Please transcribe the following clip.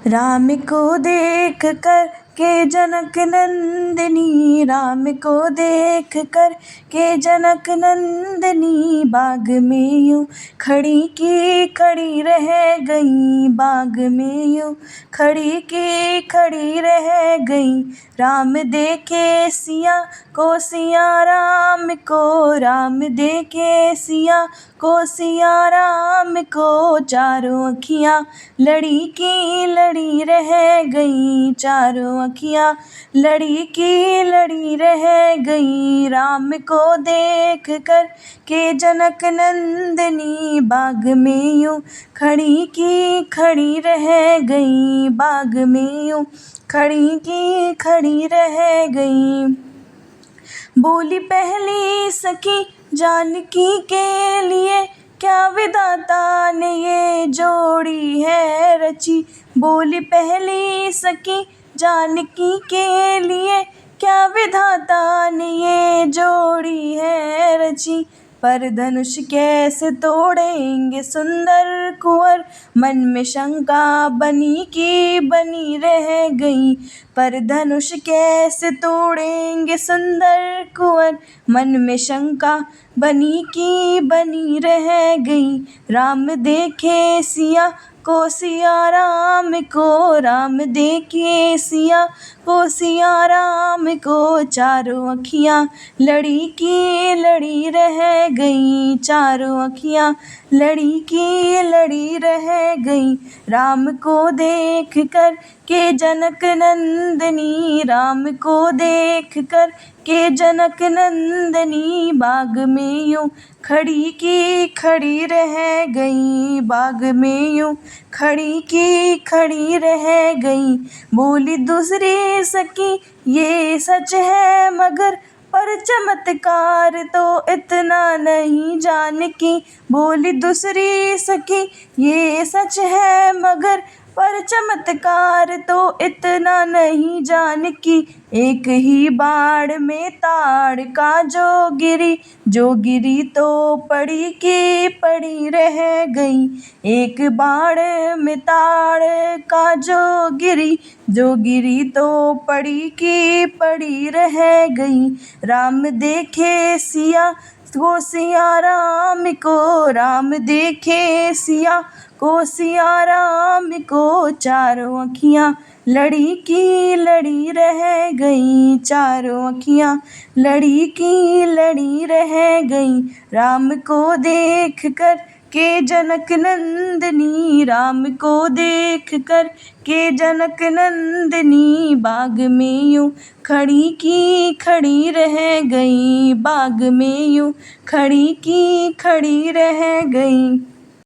राम को देख कर के जनक नंदिनी, राम को देख कर के जनक नंदिनी, बाग में यूं खड़ी की खड़ी रह गई, बाग में यूं खड़ी की खड़ी रह गई। राम देखे सिया को सिया राम को, राम देखे सिया को सिया राम को, चारों अखियाँ लड़ी की लड़ी रह गई, चारों अखियाँ लड़ी की लड़ी रह गई। राम को देख कर के जनक नंदिनी, बाग में यूं खड़ी की खड़ी रह गई, बाग में यूं खड़ी की खड़ी रह गई। बोली पहली सखी जानकी के लिए, क्या विधाता ने ये जोड़ी है रची। बोली पहली सखी जानकी के लिए, क्या विधाता ने ये जोड़ी है रची। पर धनुष कैसे तोड़ेंगे सुंदर कुंवर, मन में शंका बनी की बनी रह गई। पर धनुष कैसे तोड़ेंगे सुंदर कुंवर, मन में शंका बनी की बनी रह गई। राम देखे सिया को सिया राम को, राम देखे सिया को सिया राम को, चारों अखियाँ लड़ी की लड़ी रह गई, चारों अखियाँ लड़ी की लड़ी रह गई। राम को देख कर के जनक नंदिनी, राम को देख कर के जनक नंदिनी, बाग में यूं खड़ी की खड़ी रह गई, बाग में यूं खड़ी की खड़ी रह गई। बोली दूसरी सखी ये सच है मगर, पर चमत्कार तो इतना नहीं जानकी। बोली दूसरी सखी ये सच है मगर, पर चमत्कार तो इतना नहीं जानकी। एक ही बाण में ताड़ का जो गिरी तो पड़ी की पड़ी रह गई। एक बाण में ताड़ का जो गिरी तो पड़ी की पड़ी रह गई। राम देखे सिया को सिया राम को, राम देखे सिया को सिया राम को, चारों अखियाँ लड़ी की लड़ी रह गई, चारों अखियाँ लड़ी की लड़ी रह गई। राम को देख कर के जनक नंदिनी, राम को देख कर के जनक नंदिनी, बाग में यूं खड़ी की खड़ी रह गई, बाग में यूं खड़ी की खड़ी रह गई।